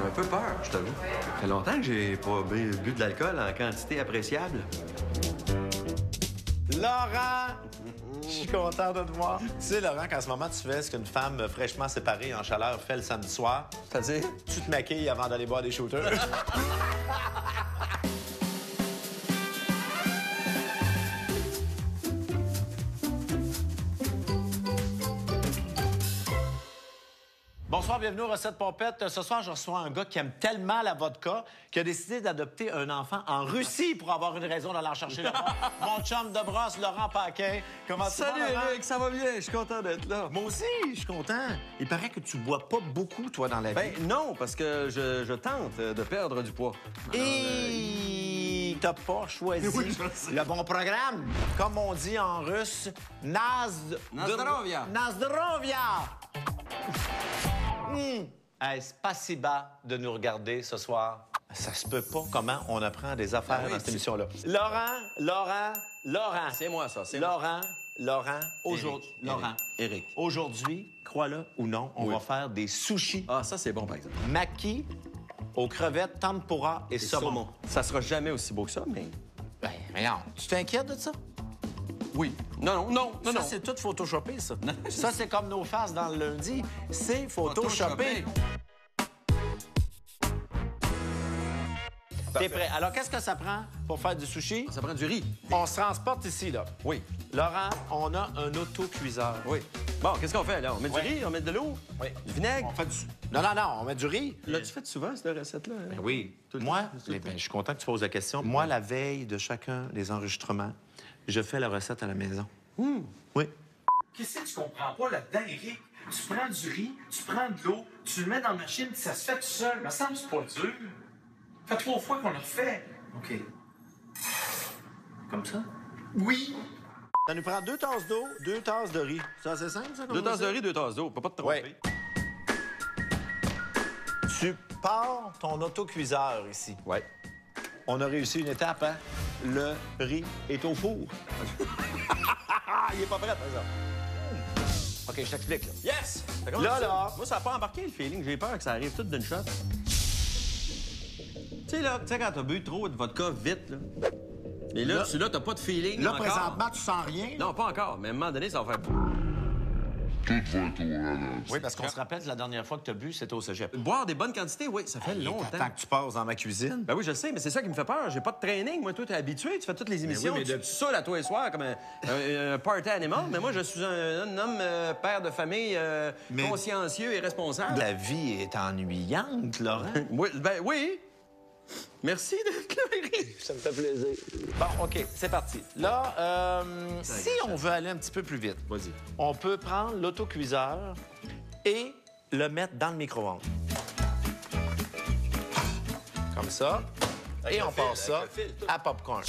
un peu peur, je t'avoue. Ça fait longtemps que j'ai pas bu de l'alcool en quantité appréciable. Laurent! Je suis content de te voir. Tu sais, Laurent, qu'en ce moment, tu fais ce qu'une femme fraîchement séparée en chaleur fait le samedi soir. C'est-à-dire? Tu te maquilles avant d'aller boire des shooters. Bonsoir, bienvenue aux Recettes Pompettes. Ce soir, je reçois un gars qui aime tellement la vodka qu'il a décidé d'adopter un enfant en Russie pour avoir une raison d'aller en chercher là-bas. Mon chum de brosse, Laurent Paquin. Comment tu vas, Salut, Laurent? Eric, ça va bien? Je suis content d'être là. Moi aussi, je suis content. Il paraît que tu bois pas beaucoup, toi, dans la vie. Ben non, parce que je tente de perdre du poids. Et t'as pas choisi Oui, je sais. le bon programme. Comme on dit en russe, Nazdrovia. Nazdrovia! Hey, spasiba de nous regarder ce soir. Ça se peut pas comment on apprend des affaires oui, dans cette tu- émission-là. Laurent. C'est moi, ça, c'est moi. Laurent, aujourd'hui. Laurent. Eric. Aujourd'hui, crois-le ou non, on Oui. va faire des sushis Ah, ça, c'est bon, par exemple. maki aux crevettes, tempura et saumon. Ça sera jamais aussi beau que ça, mais... Ben, regarde, tu t'inquiètes de ça? Oui. Non. Ça, c'est tout photoshopé, ça. Ça, c'est comme nos faces dans le lundi. C'est photoshopé. T'es prêt? Alors, qu'est-ce que ça prend pour faire du sushi? Ça prend du riz. On se transporte ici, là. Oui. Laurent, on a un autocuiseur. Oui. Bon, qu'est-ce qu'on fait, là? On met Ouais. du riz, on met de l'eau, Oui. du vinaigre. On fait du... Non, on met du riz. L'as-tu fait souvent, cette recette-là? Hein? Ben oui. Tout le Moi, temps, tout le temps. je suis content que tu poses la question. Moi, la veille de chacun des enregistrements, je fais la recette à la maison. Oui. Qu'est-ce que tu comprends pas là-dedans, Eric? Tu prends du riz, tu prends de l'eau, tu le mets dans la machine, puis ça se fait tout seul. Me semble que c'est pas dur. Ça fait 3 fois qu'on le refait. OK. Comme ça? Oui. Ça nous prend 2 tasses d'eau, 2 tasses de riz. C'est assez simple, ça? 2 tasses de riz, 2 tasses d'eau. Pas te tromper. Ouais. Tu pars ton autocuiseur ici. Ouais. On a réussi une étape, hein? Le riz est au four. Il est pas prêt, par exemple. OK, je t'explique, là. Yes! Ça commence Là, ça. là. Moi, ça n'a pas embarqué, le feeling. J'ai peur que ça arrive tout d'une shot. Tu sais, là, quand t'as bu trop de vodka vite, là. Et là, Là- t'as pas de feeling. Là, encore. présentement, tu sens rien. Non, pas encore. Mais à un moment donné, ça va faire. Oui, parce qu'on se rappelle que la dernière fois que tu as bu, c'était au cégep. Boire des bonnes quantités, oui, ça fait longtemps. Tant que tu passes dans ma cuisine. Ben oui, je sais, mais c'est ça qui me fait peur. J'ai pas de training. Moi, toi, t'es habitué, tu fais toutes les émissions. oui, mais tu saoules à tous les soirs comme un party animal. Mais moi, je suis un homme père de famille Mais- consciencieux et responsable. La vie est ennuyante, Laurent. Oui, ben oui. Merci d'être là, Eric. Ça me fait plaisir. Bon, OK, c'est parti. Là, si on veut aller un petit peu plus vite, Vas-y. on peut prendre l'autocuiseur et le mettre dans le micro-ondes. Comme ça. Et on passe ça à popcorn.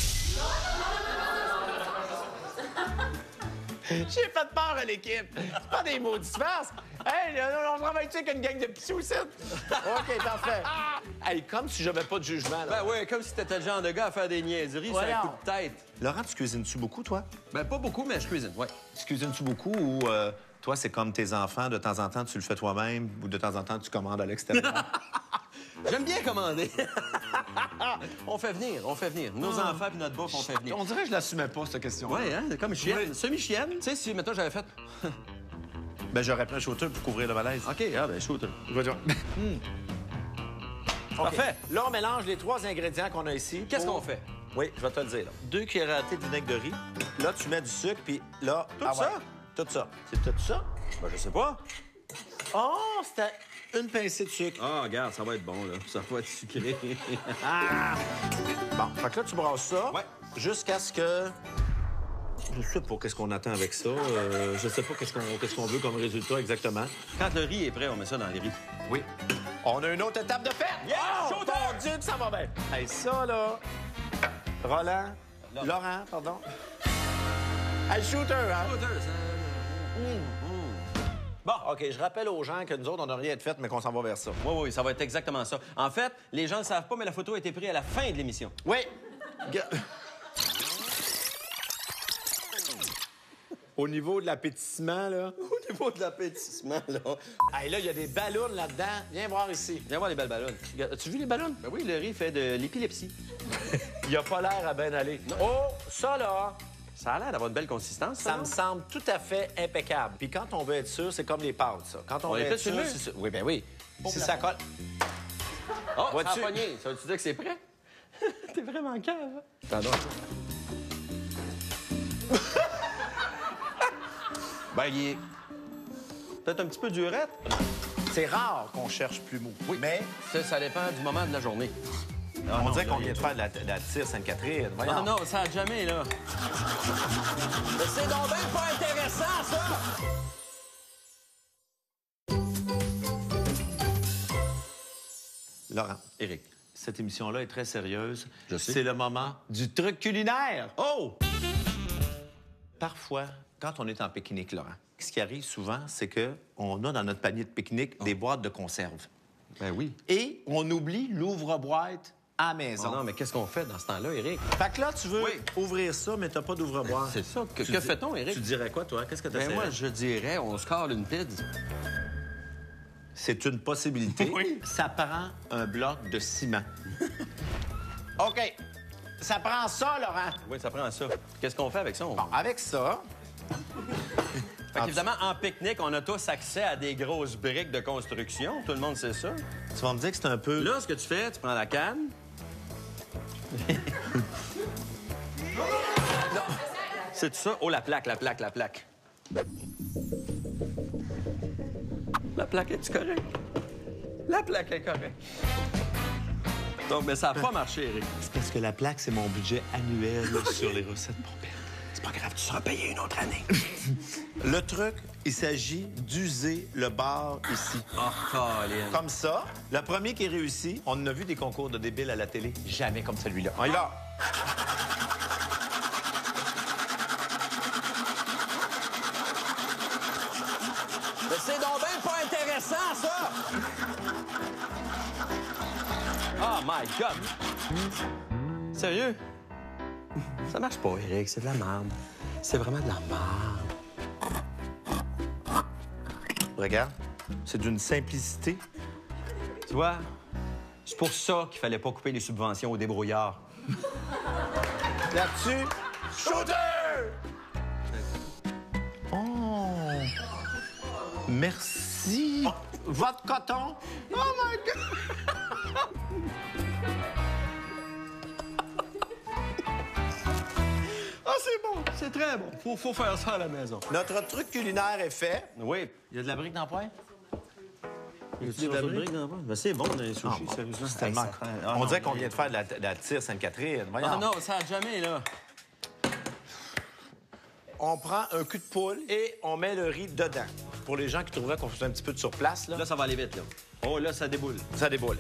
J'ai fait peur à l'équipe. C'est pas des maudits farces. Hey, on travaille-tu avec une gang de petits aussi? OK, parfait. Hey, comme si j'avais pas de jugement, là. Ben oui, comme si t'étais le genre de gars à faire des niaiseries sur un Voyons. coup de tête. Laurent, tu cuisines-tu beaucoup, toi? Ben pas beaucoup, mais je cuisine, ouais. Tu cuisines-tu beaucoup ou toi, c'est comme tes enfants, de temps en temps, tu le fais toi-même ou de temps en temps, tu commandes à l'extérieur? J'aime bien commander. On fait venir. Nos enfants puis notre bouffe, on fait venir. On dirait que je l'assumais pas, cette question. Ouais, hein, c'est comme chienne, semi-chienne. Tu sais, si, mettons, j'avais fait... Ben, j'aurais pris un shooter pour couvrir le malaise. OK, ah ben, shooter. Je vais dire. Parfait. Là, on mélange les 3 ingrédients qu'on a ici. Qu'est-ce pour- qu'on fait? Oui, je vais te le dire. Là. 2 cuillères à thé de vinaigre de riz. Là, tu mets du sucre, puis là... Tout ouais. ça? Tout ça. C'est peut-être ça? Ben, je sais pas. Oh, c'était une pincée de sucre. Ah, regarde, ça va être bon, là. Ça va être sucré. Bon, fait que là, tu brasses ça Ouais. jusqu'à ce que... Je sais pas qu'est-ce qu'on attend avec ça. Je sais pas qu'est-ce qu'on veut comme résultat exactement. Quand le riz est prêt, on met ça dans les riz. Oui. On a une autre étape de fête! Yeah! Oh, Shooter! mon Dieu, que ça va bien! Hey, ça, là... Roland... Laurent, pardon. Hey, shooter, hein? Bon, OK, je rappelle aux gens que nous autres, on n'a rien de fait, mais qu'on s'en va vers ça. Oui, ça va être exactement ça. En fait, les gens ne le savent pas, mais la photo a été prise à la fin de l'émission. Oui! au niveau de l'appétissement, là... Au niveau de l'appétissement, là. Hey, là, il y a des ballons là-dedans. Viens voir ici. Viens voir les belles ballons. As-tu vu les ballons? Ben oui, le riz fait de l'épilepsie. Il a pas l'air à bien aller. Oh, ça, là... Ça a l'air d'avoir une belle consistance, Ça me semble tout à fait impeccable. Puis quand on veut être sûr, c'est comme les pâtes, ça. Quand on veut est être fait sur sûr, le mur? c'est sûr. Oui, ben oui. Si ça colle... Oh, ça a Vois-tu? pogné. Ça veut-tu dire que c'est prêt? T'es vraiment cave, hein? Pardon. Ben, il est peut-être un petit peu durette. C'est rare qu'on cherche plus mou. Oui. Mais Ça dépend du moment de la journée. on dirait qu'on vient de faire de la tire Sainte-Catherine. Voyons. Non, non, ça a jamais, là. Mais c'est donc bien pas intéressant, ça! Laurent, Éric. cette émission-là est très sérieuse. Je sais. C'est le moment du truc culinaire. Oh! Parfois, quand on est en pique-nique, Laurent, ce qui arrive souvent, c'est qu'on a dans notre panier de pique-nique des boîtes de conserve. Ben oui. Et on oublie l'ouvre-boîte à la Oh maison. non, mais qu'est-ce qu'on fait dans ce temps-là, Éric? Fait que là, tu veux Oui. ouvrir ça, mais t'as pas d'ouvre-boîte. C'est ça. Que Tu que dis- fait-on, Éric? Tu dirais quoi, toi? Qu'est-ce que t'as Ben moi, je dirais, on se colle une pizza. C'est une possibilité. Oui. Ça prend un bloc de ciment. OK. Ça prend ça, Laurent. Oui, ça prend ça. Qu'est-ce qu'on fait avec ça? Bon, avec ça, Fait qu'évidemment, en pique-nique, on a tous accès à des grosses briques de construction. Tout le monde sait ça. tu vas me dire que c'est un peu... Là, ce que tu fais, tu prends la canne. Non. C'est ça? Oh, la plaque. La plaque est-tu correcte? La plaque est correcte. Donc, mais ça n'a pas marché, Éric. C'est parce que la plaque, c'est mon budget annuel sur les recettes pompettes. C'est pas grave, tu seras payé une autre année. Le truc, il s'agit d'user le bar ici. Oh, Colin. Comme ça. Le premier qui réussit, on en a vu des concours de débiles à la télé. Jamais comme celui-là. On y va. Mais c'est donc bien pas intéressant, ça! Oh my God! Sérieux? Ça marche pas, Éric. C'est de la merde. C'est vraiment de la merde. Regarde, c'est d'une simplicité. Tu vois, c'est pour ça qu'il fallait pas couper les subventions aux débrouillards. Là-dessus, shooter! Oh! Merci! Votre coton! Oh my God! Ah, c'est bon! C'est très bon. Faut faire ça à la maison. Notre truc culinaire est fait. Oui. Il y a de la brique dans le poêle? Tu des briques dans le bas? Ben, c'est bon dans les sushis, bon. sérieusement. C'est tellement... On dirait qu'on vient de faire de la tire Sainte-Catherine. Voyons. Ah non, ça a jamais, là. On prend un cul de poule et on met le riz dedans. Pour les gens qui trouveraient qu'on faisait un petit peu de surplace, là, Là, ça va aller vite, là. Oh, là, ça déboule. ça déboule.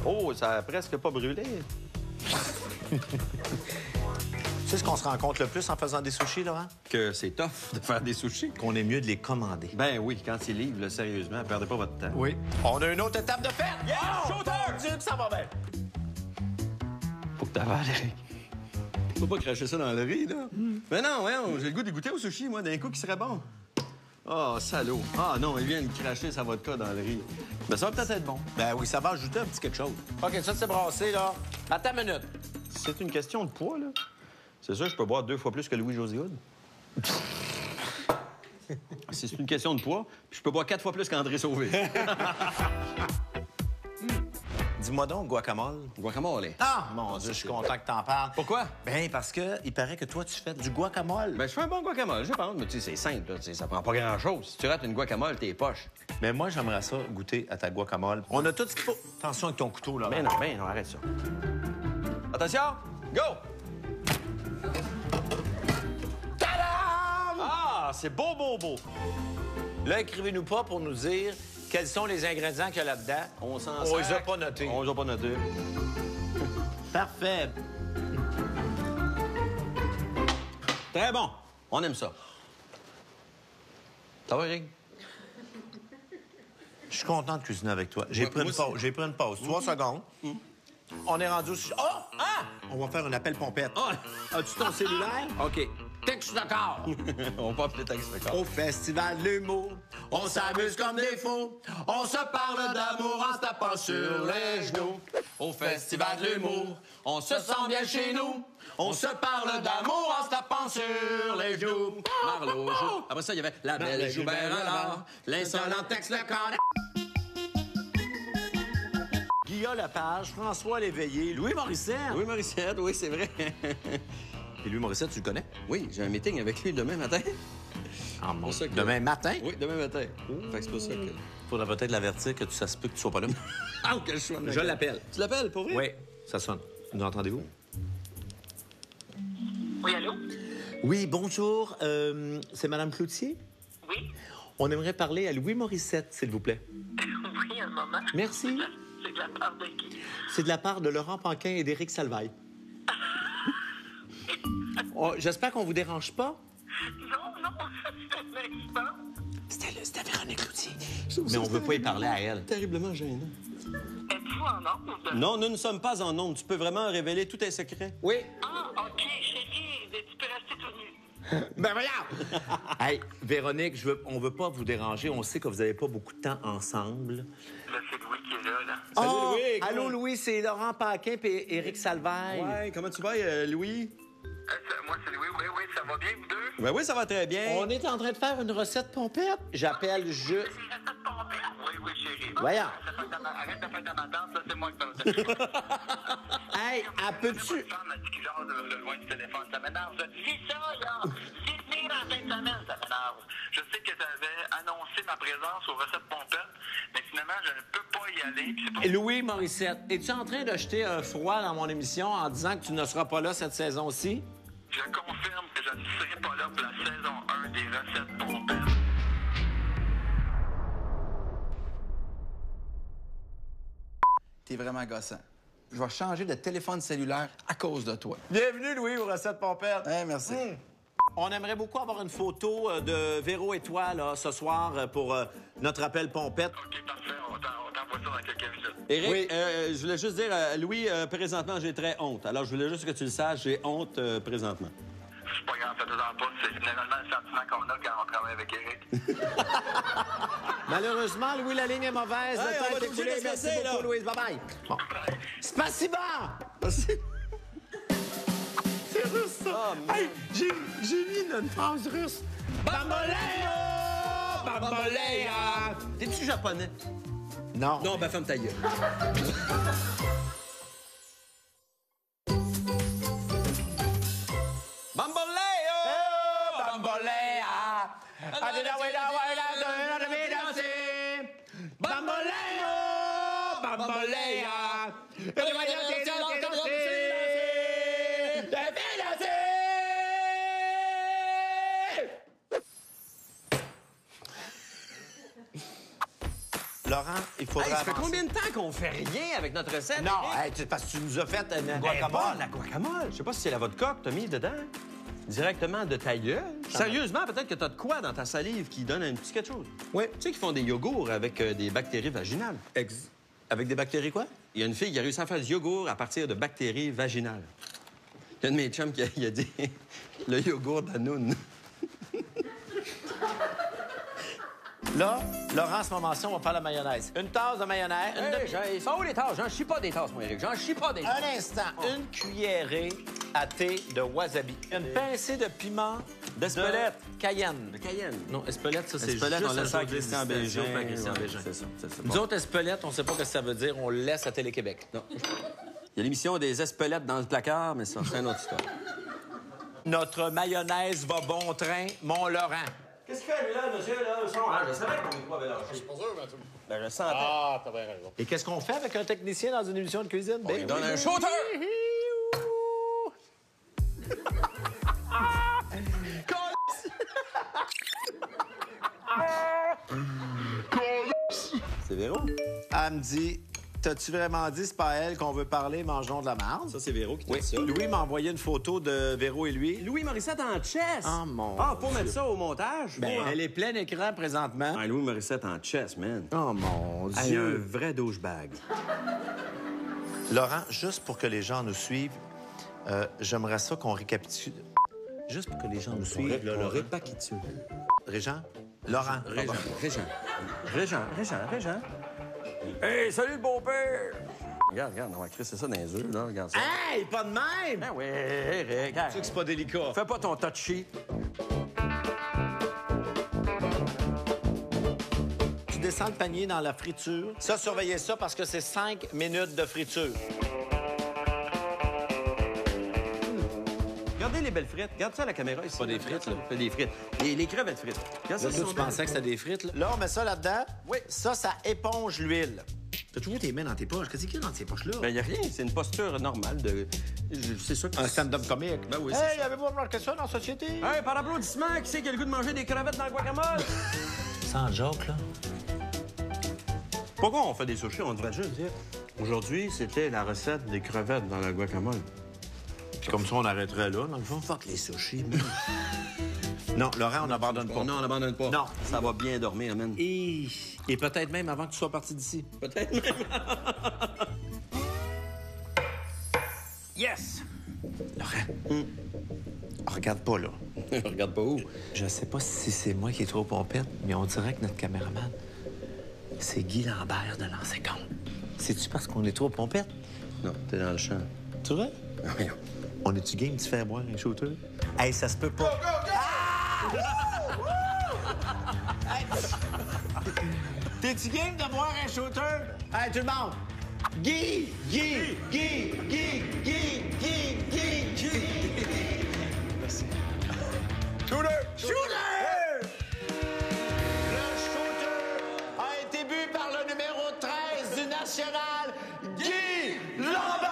Oh, ça a presque pas brûlé. Tu sais ce qu'on se rend compte le plus en faisant des sushis, Laurent? Que c'est tough de faire des sushis. Qu'on est mieux de les commander. Ben oui, quand ils livrent, là, sérieusement, perdez pas votre temps. Oui. On a une autre étape de fête! Yeah, shooter! Mon Dieu que ça va bien! Faut que t'avales, Eric. Faut pas cracher ça dans le riz, là. Mais non, j'ai le goût de goûter au sushi, moi, d'un coup qui serait bon. Oh, salaud. Ah non, il vient de cracher sa vodka dans le riz. Ben ça va peut-être être bon. Ben oui, ça va ajouter un petit quelque chose. OK, ça, c'est brassé, là. Attends une minute. C'est une question de poids, là. C'est sûr, je peux boire 2 fois plus que Louis-José Hood. Si c'est une question de poids, puis je peux boire 4 fois plus qu'André Sauvé. Dis-moi donc, guacamole. Guacamole. Ah, mon Dieu, je suis content que t'en parles. Pourquoi? Ben, parce que il paraît que toi, tu fais du guacamole. Ben, je fais un bon guacamole, je pense. Mais tu sais, c'est simple, là. Tu sais, ça prend pas grand-chose. Si tu rates une guacamole, t'es poche. Mais moi, j'aimerais ça goûter à ta guacamole. On a tout ce qu'il faut. Attention avec ton couteau, là. Ben non, arrête ça. Attention! Go! Tadam! Ah, c'est beau, beau, beau. Là, écrivez-nous pas pour nous dire quels sont les ingrédients qu'il y a là-dedans. On s'en On les a pas notés. On les a pas notés. Parfait. Très bon. On aime ça. Ça va, Eric? Je suis content de cuisiner avec toi. J'ai Ouais, pris, moi une pause. aussi. J'ai pris une pause. 3 secondes. On est rendu au... Oh! Ah! On va faire un appel pompette. Ah! As-tu ton cellulaire? OK. Texte de corps. On va appeler texte de corps. Au festival de l'humour, on s'amuse comme des fous. On se parle d'amour en se tapant sur les genoux. Au festival de l'humour, on se sent bien chez nous. On se parle d'amour en se tapant sur les genoux. Marlowe joue. Après ça, il y avait la belle Joubert alors, l'insolent texte de corps. Guillaume Lepage, François Léveillé, Louis Morissette. Louis Morissette, oui, c'est vrai. Et Louis Morissette, tu le connais? Oui, j'ai un meeting avec lui demain matin. Ah, mon... ça que- Demain matin? Oui, demain matin. Fait que c'est pour ça que... Faudra peut-être l'avertir que ça se peut que tu sois pas là. Ah, quel choix. Je l'appelle. Tu l'appelles, pour vrai? Oui, ça sonne. Nous entendez-vous? Oui, allô? Oui, bonjour. C'est Madame Cloutier? Oui? On aimerait parler à Louis Morissette, s'il vous plaît. Oui, un moment. Merci. C'est de la part de qui? C'est de la part de Laurent Panquin et d'Éric Salvaille. Oh, j'espère qu'on vous dérange pas. Non, c'est l'expert. C'était Véronique Cloutier. Mais on veut pas y parler à elle. Terriblement gênant. Êtes-vous en onde? Non, nous ne sommes pas en ondes. Tu peux vraiment révéler tous tes secrets? Oui. Ah, OK, chérie, mais tu peux rester tout nu. Ben voyons! Hey, Véronique, on veut pas vous déranger. On sait que vous avez pas beaucoup de temps ensemble. Là, c'est Louis qui est là. Salut, Oh! Louis, comment- Allô, Louis, c'est Laurent Panquin et Éric Salvaille. Ouais, comment tu vas, Louis? Moi, c'est Louis. Oui, ça va bien, vous deux? Ben oui, ça va très bien. On est en train de faire une recette pompette. J'appelle juste... C'est la tête tombée. Oui, chérie. Voyons. Arrête de faire ta tante, là, c'est moi qui parle. Hey, peux-tu... Ma femme m'a dit qu'il genre le loin du téléphone. Ça m'énerve. Je dis, c'est ça, là. C'est venir en fin de semaine, ça m'énerve. Je sais que tu avais annoncé ma présence aux recettes pompettes, mais finalement, je ne peux pas y aller. Puis c'est pas... Louis Morissette, es-tu en train de jeter un froid dans mon émission en disant que tu ne seras pas là cette saison-ci? Je confirme que je ne serai pas là pour la saison 1 des recettes pompettes. T'es vraiment gossant. Je vais changer de téléphone cellulaire à cause de toi. Bienvenue, Louis, aux recettes pompettes. Merci. On aimerait beaucoup avoir une photo de Véro et toi, là, ce soir, pour notre appel pompette. OK, parfait. On t'envoie ça dans quelques minutes. Éric, Oui. je voulais juste dire, Louis, présentement, j'ai très honte. Alors, je voulais juste que tu le saches, j'ai honte présentement. C'est pas grave, faites-en pas. C'est généralement le sentiment qu'on a quand on travaille avec Eric. Malheureusement, Louis, la ligne est mauvaise. Hey, Le on temps va est être obligé écoulé. de se Merci laisser, beaucoup, là. Louise. Bye-bye. Bon. Spasiba! C'est russe, ça. Oh, Hey, j'ai mis une phrase russe. Bamboleo! Bambolea! T'es-tu japonais? Non. Non, ben ferme ta gueule. Bamboleo! Bambolea! Bamboleo! Bambolea! Laurent, il faudra Hey, ça fait avancer. combien de temps qu'on fait rien avec notre recette? Non, Éric? hey, parce que tu nous as fait une Bonne, guacamole. la guacamole. Je sais pas si c'est la vodka que t'as mis dedans. Directement de ta gueule. Sérieusement, peut-être que t'as de quoi dans ta salive qui donne un petit quelque chose. Oui. Tu sais qu'ils font des yogourts avec des bactéries vaginales. Avec des bactéries, quoi? Il y a une fille qui a réussi à faire du yogourt à partir de bactéries vaginales. Il y a un de mes chums qui a dit le yogourt d'Anoun. Là, Laurent, à ce moment-ci, on va faire la mayonnaise. Une tasse de mayonnaise. Ils sont où les tasses? J'en chie pas des tasses, moi, Éric. J'en chie pas des tasses. Un instant. Une cuillerée à thé de wasabi. Une pincée de piment D'Espelette. de Cayenne. De Cayenne. Non, Espelette, ça, c'est Espelette, juste on laisse ça à ajouter Christian du Bégin. station à Christian Ouais, Bégin. c'est ça. Nous autres, Espelette, on sait pas ce que ça veut dire. On le laisse à Télé-Québec. Non. Il y a l'émission des Espelettes dans le placard, mais ça, c'est une autre histoire. Notre mayonnaise va bon train, Mont-Laurent. Qu'est-ce qu'il fait, lui, là, monsieur, là? Je savais que ton micro avait lâché. C'est pas sûr, mais ben, je le sentais. Ah, t'as bien raison. Et qu'est-ce qu'on fait avec un technicien dans une émission de cuisine? On lui donne un shooter! C'est Véro. Elle me dit, t'as-tu vraiment dit c'est pas elle qu'on veut parler, mangeons de la marde? Ça, c'est Véro qui t'a Oui. dit ça. Louis m'a envoyé une photo de Véro et lui. Louis Morissette en chess. Ah, mon Ah, pour mettre ça au montage? Ben, Faut, hein? elle est pleine écran présentement. Ah, Louis Morissette en chess, man. Oh mon Hey, un Dieu! vrai douchebag. Laurent, juste pour que les gens nous suivent, j'aimerais ça qu'on récapitule. Juste pour que les gens nous suivent, là, Laurent. pas qui tue. Régent? Laurent. Régent. Hey, salut le beau-père! Regarde, on va crisser ça dans les œufs, là. Regarde ça. Hey, pas de même! Ben oui, regarde. Tu sais que c'est pas délicat. Fais pas ton touchy. Tu descends le panier dans la friture. Ça, surveillez ça parce que c'est 5 minutes de friture. Regardez les belles frites. Regarde ça à la caméra ici. Pas des frites, là. C'est des frites. Les crevettes frites. Regarde Là, ça, toi, tu pensais que c'était des frites, là? Là, on met ça là-dedans. Oui. Ça éponge l'huile. T'as toujours tes mains dans tes poches. Qu'est-ce qu'il y a dans tes poches-là? Ben, y a rien. C'est une posture normale de... C'est ça que... Un stand-up comique. Ben oui, Hey, avez-vous remarqué ça dans la société? Hey, par applaudissement, qui c'est qui a le goût de manger des crevettes dans le guacamole? Sans joke, là. Pourquoi on fait des sushis? On devrait juste dire... Aujourd'hui, c'était la recette des crevettes dans le guacamole. Puis comme ça, on arrêterait là, dans le fond. Fuck les sushis, man. Non, Laurent, on n'abandonne pas. Non, on n'abandonne pas. Non. Ça va bien dormir, man. Et peut-être même avant que tu sois parti d'ici. Peut-être même. Yes! Laurent, regarde pas, là. Regarde pas où. Je sais pas si c'est moi qui est trop pompette, mais on dirait que notre caméraman, c'est Guy Lambert de Lancer Compte. C'est-tu parce qu'on est trop pompette? Non, t'es dans le champ. Tu vois? Voyons. On est-tu game de faire boire un shooter? Hey, ça se peut pas. Hey. T'es-tu game de boire un shooter? Hey, tout le monde! Guy! Shooter! Le shooter a été bu par le numéro 13 du National, Guy Lambert!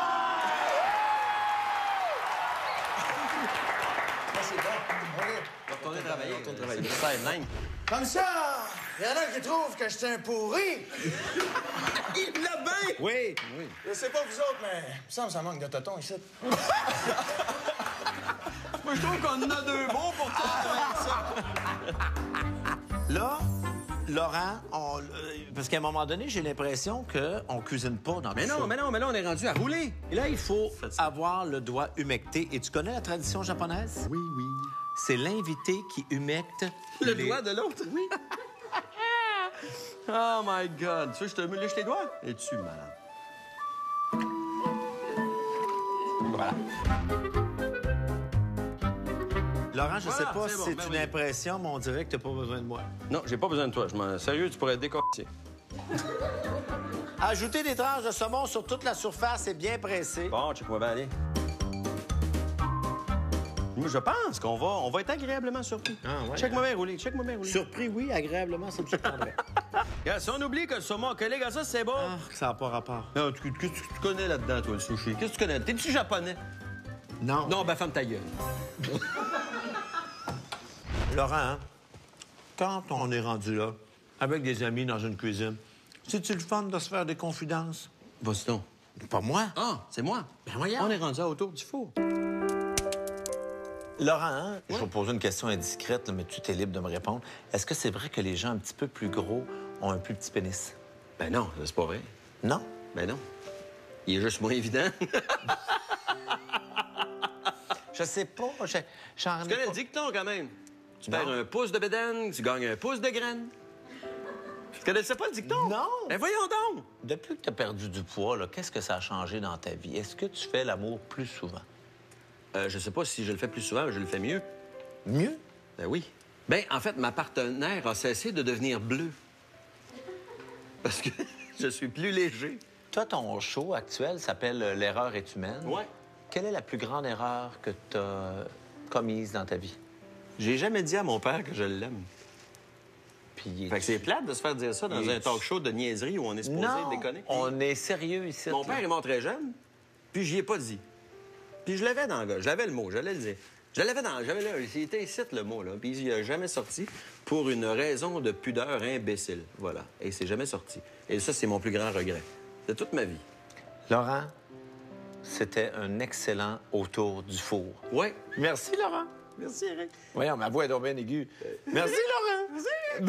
Retournez travailler. Ça, même. Comme ça, il y en a qui trouvent que j'étais un pourri. Il l'a bien! Oui. Je sais pas vous autres, mais il me semble que ça manque de tonton ici. Moi, je trouve qu'on en a deux bons pour toi. Là, Laurent, parce qu'à un moment donné, j'ai l'impression qu'on cuisine pas dans Mais tout non, ça. mais là, on est rendu à rouler. Et là, il faut Faites ça. avoir le doigt humecté. Et tu connais la tradition japonaise? Oui. C'est l'invité qui humecte Le les- doigt de l'autre, oui. Oh my God. Tu veux que je te lèche les doigts? Es-tu malade? Voilà. Laurent, je sais Voilà, pas c'est si bon, c'est ben une oui. impression, mais on dirait que t'as pas besoin de moi. Non, j'ai pas besoin de toi. Sérieux, tu pourrais te décortiquer. Ajouter des tranches de saumon sur toute la surface et bien pressé. Bon, check-moi bien aller. Moi, je pense qu'on va être agréablement surpris. Ah, ouais? Check-moi bien rouler. Surpris, oui, agréablement, ça me surprendrait. Regarde, si on oublie que le saumon collé comme ça, c'est bon. Ça n'a pas rapport. Non, qu'est-ce que tu connais là-dedans, toi, le sushi? Qu'est-ce que tu connais? T'es-tu japonais? Non. Non, ben ferme ta gueule. Laurent, hein, quand on est rendu là, avec des amis dans une cuisine, c'est-tu le fun de se faire des confidences? Vas-y donc. Pas moi. Ah, c'est moi. Ben voyons. On est rendu autour du four. Laurent, hein, je vais poser une question indiscrète, là, mais tu es libre de me répondre. Est-ce que c'est vrai que les gens un petit peu plus gros ont un plus petit pénis? Ben non, c'est pas vrai. Non? Ben non. Il est juste moins évident. Je sais pas. J'en Tu connais le dicton, quand même. Tu perds un pouce de bédaine, tu gagnes un pouce de graine. Tu connaissais pas le dicton? Non. Ben voyons donc! Depuis que tu as perdu du poids, là, qu'est-ce que ça a changé dans ta vie? Est-ce que tu fais l'amour plus souvent? Je sais pas si je le fais plus souvent, mais je le fais mieux. Mieux? Ben oui. Ben, en fait, ma partenaire a cessé de devenir bleue. Parce que je suis plus léger. Toi, ton show actuel s'appelle L'erreur est humaine. Ouais. Quelle est la plus grande erreur que tu as commise dans ta vie? J'ai jamais dit à mon père que je l'aime. Puis, Fait que c'est plate de se faire dire ça dans un talk show de niaiserie où on est supposé non, déconner. on est sérieux ici. Mon là. père est mort très jeune, puis j'y ai pas dit. Puis je l'avais dans le gars, j'avais le mot, j'allais le dire. J'avais là, il était ici le mot, là, puis il a jamais sorti pour une raison de pudeur imbécile. Voilà. Et c'est jamais sorti. Et ça, c'est mon plus grand regret de toute ma vie. Laurent, c'était un excellent autour du four. Ouais. Merci, Laurent. Merci, Eric. Voyons, ma voix est donc bien aiguë. Merci, Laurent.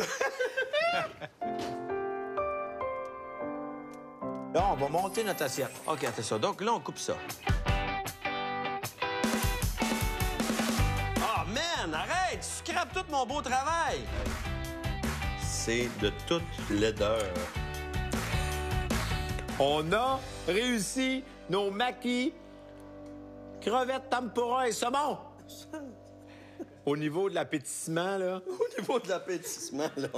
Là, on va monter notre assiette. OK, attends ça. Donc là, on coupe ça. Ah, tout mon beau travail. C'est de toute laideur. On a réussi nos maquis, crevettes, tempura et saumon. Au niveau de l'appétissement, là. Au niveau de l'appétissement, là.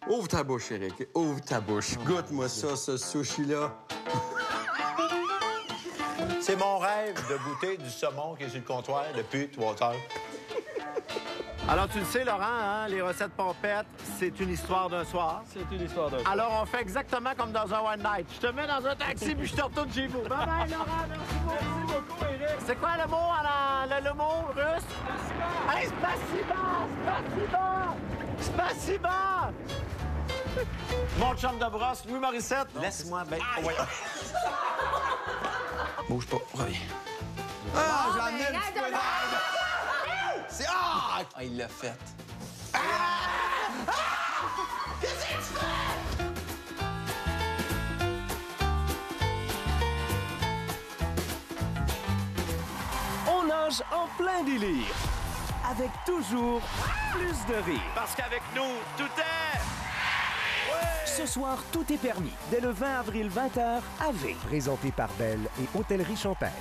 Ouvre ta bouche, Eric. Ouvre ta bouche. Goûte-moi ça, ce sushi-là. C'est mon rêve de goûter du saumon qui est sur le comptoir depuis 3 heures. Alors, tu le sais, Laurent, hein, les recettes pompettes, c'est une histoire d'un soir. C'est une histoire d'un soir. Alors, on fait exactement comme dans un one night. Je te mets dans un taxi puis je te retourne chez vous. Bye-bye, Laurent. Merci beaucoup, Eric. C'est quoi le mot, le mot russe? Hey, spasiba! Mon chum de brosse, Louis Morissette. Laisse-moi, ben... Oh, voyons. Bouge pas, reviens. Ah, j'en ai un petit peu là. C'est... Ah! Ah, il l'a fait. On nage en plein délire. Avec toujours plus de rire. Parce qu'avec nous, tout est... Ce soir, tout est permis. Dès le 20 avril, 20h, à V. Présenté par Belle et Hôtellerie Champêtre.